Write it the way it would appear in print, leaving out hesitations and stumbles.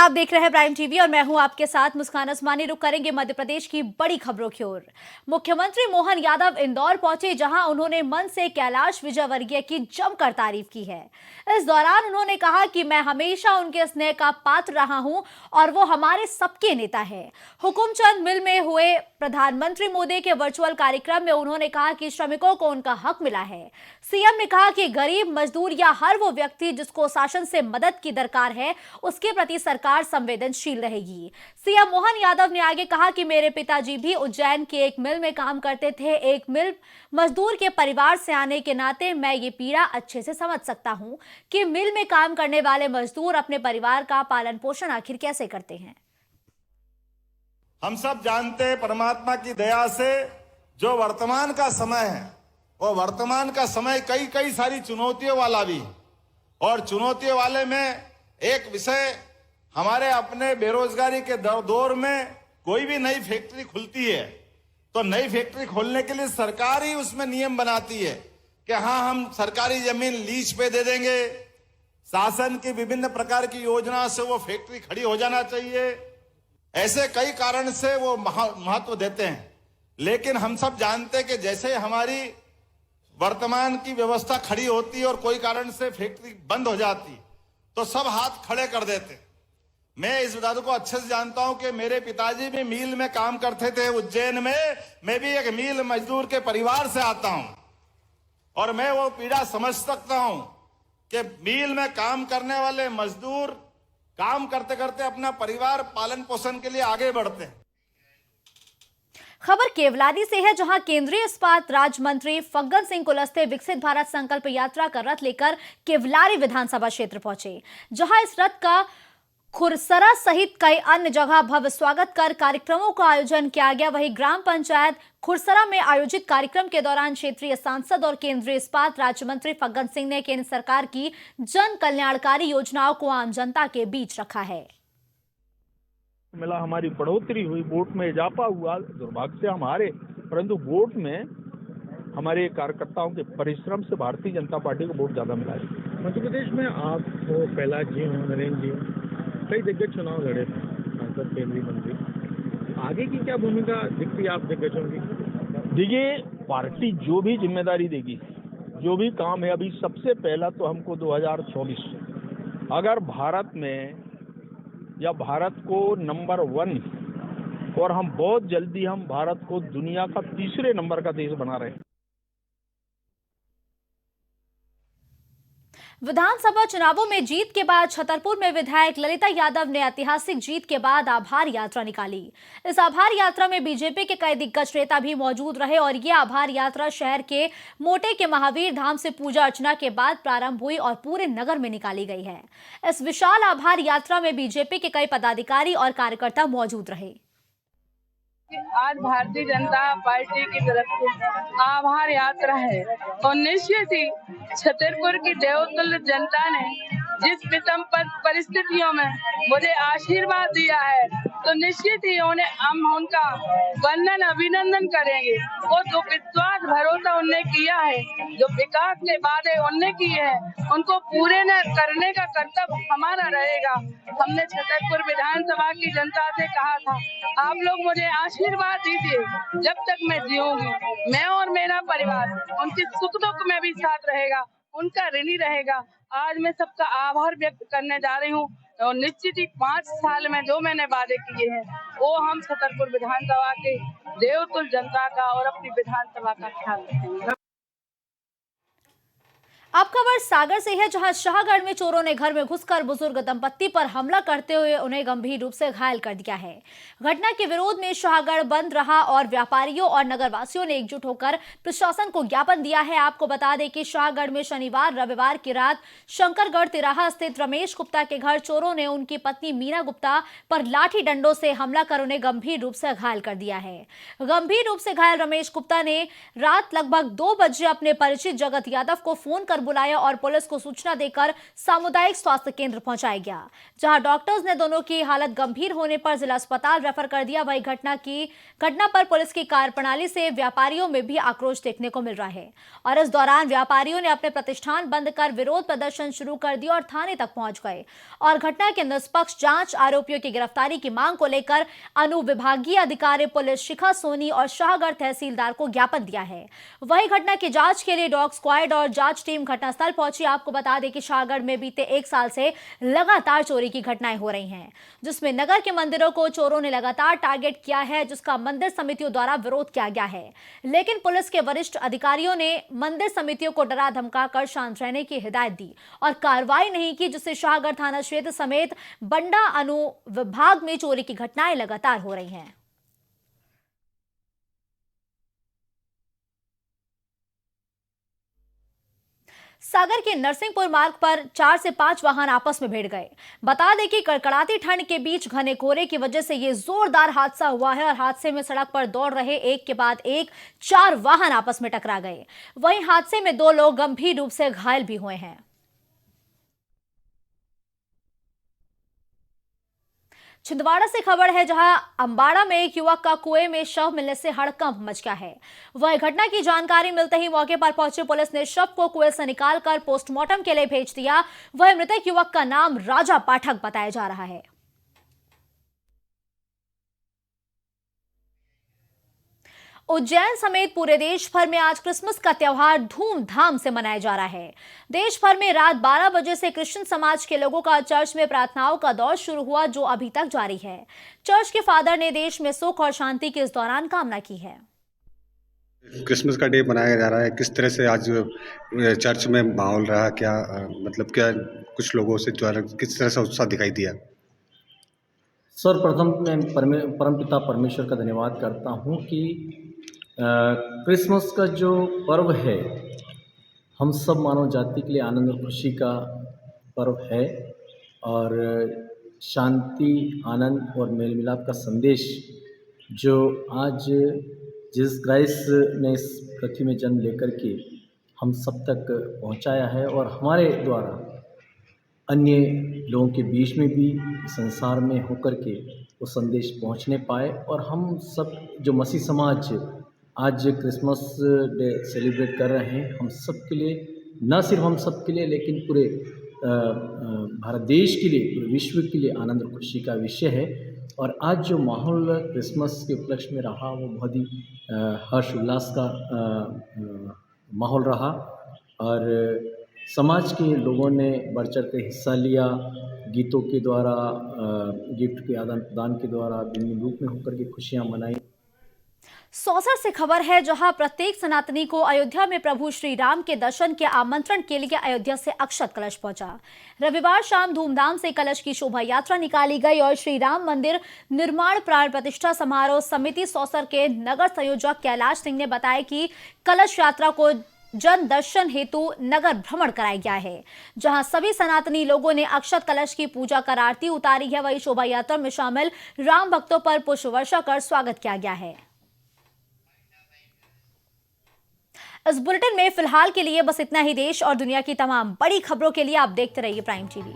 आप देख रहे हैं प्राइम टीवी और मैं हूं आपके साथ मुस्कान असमानी। रुक करेंगे मध्य प्रदेश की बड़ी खबरों की ओर। मुख्यमंत्री मोहन यादव इंदौर पहुंचे, जहां उन्होंने मन से कैलाश विजयवर्गीय की जमकर तारीफ की है। इस दौरान उन्होंने कहा कि मैं हमेशा उनके स्नेह का पात्र रहा हूं और वो हमारे सबके नेता है। हुकुमचंद मिल में हुए प्रधानमंत्री मोदी के वर्चुअल कार्यक्रम में उन्होंने कहा कि श्रमिकों को उनका हक मिला है। सीएम ने कहा कि गरीब, मजदूर या हर वो व्यक्ति जिसको शासन से मदद की दरकार है, उसके प्रति सरकार संवेदनशील रहेगी। सीएम मोहन यादव ने आगे कहा कि मेरे पिताजी भी उज्जैन के एक मिल में काम करते थे। एक मिल मजदूर के परिवार से आने के नाते मैं ये पीड़ा अच्छे से समझ सकता हूं कि मिल में काम करने वाले मजदूर अपने परिवार का पालन पोषण आखिर कैसे करते हैं। हम सब जानते हैं, परमात्मा की दया से जो वर्तमान का समय है, वो वर्तमान का समय कई सारी चुनौतियों वाला भी, और चुनौतियों वाले में एक विषय, हमारे अपने बेरोजगारी के दौर में कोई भी नई फैक्ट्री खुलती है तो नई फैक्ट्री खोलने के लिए सरकार ही उसमें नियम बनाती है कि हाँ, हम सरकारी जमीन लीज पे दे देंगे। शासन की विभिन्न प्रकार की योजना से वो फैक्ट्री खड़ी हो जाना चाहिए। ऐसे कई कारण से वो महत्व देते हैं, लेकिन हम सब जानते हैं कि जैसे हमारी वर्तमान की व्यवस्था खड़ी होती और कोई कारण से फैक्ट्री बंद हो जाती तो सब हाथ खड़े कर देते। मैं इस बात को अच्छे से जानता हूं कि मेरे पिताजी भी मिल में काम करते थे उज्जैन में। मैं भी एक मिल मजदूर के परिवार से आता हूं और मैं वो पीड़ा समझ सकता हूं कि मिल में काम करने वाले मजदूर काम करते करते अपना परिवार पालन पोषण के लिए आगे बढ़ते हैं। खबर केवलारी से है, जहां केंद्रीय इस्पात राज्य मंत्री फग्गन सिंह कुलस्ते विकसित भारत संकल्प यात्रा का रथ लेकर केवलारी विधानसभा क्षेत्र पहुंचे, जहां इस रथ का खुरसरा सहित कई अन्य जगह भव्य स्वागत कर कार्यक्रमों का आयोजन किया गया। वहीं ग्राम पंचायत खुरसरा में आयोजित कार्यक्रम के दौरान क्षेत्रीय सांसद और केंद्रीय इस्पात राज्य मंत्री फग्गन सिंह ने केंद्र सरकार की जन कल्याणकारी योजनाओं को आम जनता के बीच रखा है। मिला, हमारी बढ़ोतरी हुई, वोट में इजाफा हुआ, दुर्भाग्य से हमारे, परंतु वोट में हमारे कार्यकर्ताओं के परिश्रम से भारतीय जनता पार्टी को वोट ज्यादा मिला है। मध्य प्रदेश में आप प्रहलाद जी हों, नरेंद्र जी हों, कई दिग्गज चुनाव लड़े थे, सांसद, केंद्रीय मंत्री, आगे की क्या भूमिका दिखती है आप दिग्गजों की? देखिए, पार्टी जो भी जिम्मेदारी देगी, जो भी काम है, अभी सबसे पहला तो हमको 2024 अगर भारत में या भारत को नंबर 1, और हम बहुत जल्दी हम भारत को दुनिया का तीसरे नंबर का देश बना रहे हैं। विधानसभा चुनावों में जीत के बाद छतरपुर में विधायक ललिता यादव ने ऐतिहासिक जीत के बाद आभार यात्रा निकाली। इस आभार यात्रा में बीजेपी के कई दिग्गज नेता भी मौजूद रहे और ये आभार यात्रा शहर के मोटे के महावीर धाम से पूजा अर्चना के बाद प्रारंभ हुई और पूरे नगर में निकाली गई है। इस विशाल आभार यात्रा में बीजेपी के कई पदाधिकारी और कार्यकर्ता मौजूद रहे। आज भारतीय जनता पार्टी की तरफ से आभार यात्रा है और निश्चित ही छतरपुर की देवतुल्य जनता ने जिस विषम परिस्थितियों में मुझे आशीर्वाद दिया है, तो निश्चित ही हम उनका वंदन अभिनंदन करेंगे। वो जो विश्वास भरोसा उनने किया है, जो विकास के वादे उनने किए हैं, उनको पूरे न करने का कर्तव्य हमारा रहेगा। हमने छतरपुर विधानसभा की जनता से कहा था, आप लोग मुझे आशीर्वाद दीजिए, जब तक मैं जीऊंगी, मैं और मेरा परिवार उनके सुख दुख में भी साथ रहेगा, उनका ऋणी रहेगा। आज मैं सबका आभार व्यक्त करने जा रही हूँ और निश्चित ही 5 साल में जो मैंने वादे किए हैं, वो हम छतरपुर विधानसभा के देवतुल्य जनता का और अपनी विधानसभा का ख्याल रखेंगे। अब खबर सागर से है, जहां शाहगढ़ में चोरों ने घर में घुसकर बुजुर्ग दंपत्ति पर हमला करते हुए उन्हें गंभीर रूप से घायल कर दिया है। घटना के विरोध में शाहगढ़ बंद रहा और व्यापारियों और नगरवासियों ने एकजुट होकर प्रशासन को ज्ञापन दिया है। आपको बता दें कि शाहगढ़ में शनिवार रविवार की रात शंकरगढ़ तिराहा स्थित रमेश गुप्ता के घर चोरों ने उनकी पत्नी मीना गुप्ता पर लाठी डंडों से हमला कर उन्हें गंभीर रूप से घायल कर दिया है। गंभीर रूप से घायल रमेश गुप्ता ने रात लगभग 2 बजे अपने परिचित जगत यादव को फोन कर बुलाया और पुलिस को सूचना देकर सामुदायिक स्वास्थ्य केंद्र पहुंचाया गया, जहां डॉक्टर्स ने दोनों की हालत गंभीर होने पर जिला अस्पताल रेफर कर दिया। वही घटना पर पुलिस की कार्यप्रणाली से व्यापारियों में भी आक्रोश देखने को मिल रहा है और इस दौरान व्यापारियों ने अपने प्रतिष्ठान बंद कर विरोध प्रदर्शन शुरू कर दिया और थाने तक पहुंच गए और घटना के निष्पक्ष जांच, आरोपियों की गिरफ्तारी की मांग को लेकर अनुविभागीय अधिकारी पुलिस शिखा सोनी और शाहगढ़ तहसीलदार को ज्ञापन दिया है। वही घटना की जांच के लिए डॉग स्क्वाड और जांच टीम घटनास्थल पहुंची। आपको बता दें कि शाहगढ़ में बीते 1 साल से लगातार चोरी की घटनाएं हो रही हैं, जिसमें नगर के मंदिरों को चोरों ने लगातार टारगेट किया है, जिसका मंदिर समितियों द्वारा विरोध किया गया है। लेकिन पुलिस के वरिष्ठ अधिकारियों ने मंदिर समितियों को डरा धमकाकर शांत रहने की हिदायत दी और कार्रवाई नहीं की, जिससे शाहगढ़ थाना क्षेत्र समेत बंडा अनुविभाग में चोरी की घटनाएं लगातार हो रही हैं। सागर के नरसिंहपुर मार्ग पर 4 से 5 वाहन आपस में भिड़ गए। बता दें कि कड़कड़ाती ठंड के बीच घने कोहरे की वजह से यह जोरदार हादसा हुआ है और हादसे में सड़क पर दौड़ रहे एक के बाद एक 4 वाहन आपस में टकरा गए। वहीं हादसे में 2 लोग गंभीर रूप से घायल भी हुए हैं। छिंदवाड़ा से खबर है, जहां अंबाड़ा में एक युवक का कुएं में शव मिलने से हड़कंप मच गया है। वह घटना की जानकारी मिलते ही मौके पर पहुंची पुलिस ने शव को कुएं से निकालकर पोस्टमार्टम के लिए भेज दिया। वह मृतक युवक का नाम राजा पाठक बताया जा रहा है। उज्जैन समेत पूरे देश भर में आज क्रिसमस का त्योहार धूमधाम से मनाया जा रहा है। देश भर में रात 12 बजे से क्रिश्चियन समाज के लोगों का चर्च में प्रार्थनाओं का दौर शुरू हुआ, जो अभी तक जारी है। चर्च के फादर ने देश में सुख और शांति की इस दौरान कामना की है। क्रिसमस का डे मनाया जा रहा है, किस तरह से आज चर्च में माहौल रहा, क्या मतलब क्या कुछ लोगों से किस तरह से उत्साह दिखाई दिया? सर्वप्रथम मैं परमपिता परमेश्वर का धन्यवाद करता हूँ कि क्रिसमस का जो पर्व है हम सब मानव जाति के लिए आनंद और खुशी का पर्व है और शांति, आनंद और मेल मिलाप का संदेश जो आज जीसस क्राइस्ट ने इस पृथ्वी में जन्म लेकर के हम सब तक पहुंचाया है और हमारे द्वारा अन्य लोगों के बीच में भी संसार में होकर के वो संदेश पहुंचने पाए और हम सब जो मसीह समाज आज क्रिसमस डे सेलिब्रेट कर रहे हैं, हम सब के लिए, न सिर्फ हम सब के लिए लेकिन पूरे भारत देश के लिए, पूरे विश्व के लिए आनंद और खुशी का विषय है। और आज जो माहौल क्रिसमस के उपलक्ष्य में रहा वो बहुत ही हर्ष उल्लास का माहौल रहा और समाज के लोगों ने बढ़ चढ़ कर हिस्सा लिया। गीतों के द्वारा, गिफ्ट के आदान प्रदान के द्वारा भिन्न रूप में होकर के खुशियाँ मनाई। सौसर से खबर है, जहां प्रत्येक सनातनी को अयोध्या में प्रभु श्री राम के दर्शन के आमंत्रण के लिए अयोध्या से अक्षत कलश पहुंचा। रविवार शाम धूमधाम से कलश की शोभा यात्रा निकाली गई और श्री राम मंदिर निर्माण प्राण प्रतिष्ठा समारोह समिति सौसर के नगर संयोजक कैलाश सिंह ने बताया कि कलश यात्रा को जन दर्शन हेतु नगर भ्रमण कराया गया है, जहां सभी सनातनी लोगों ने अक्षत कलश की पूजा कर आरती उतारी है। वही शोभा यात्रा में शामिल राम भक्तों पर पुष्प वर्षा कर स्वागत किया गया है। इस बुलेटिन में फिलहाल के लिए बस इतना ही। देश और दुनिया की तमाम बड़ी खबरों के लिए आप देखते रहिए प्राइम टीवी।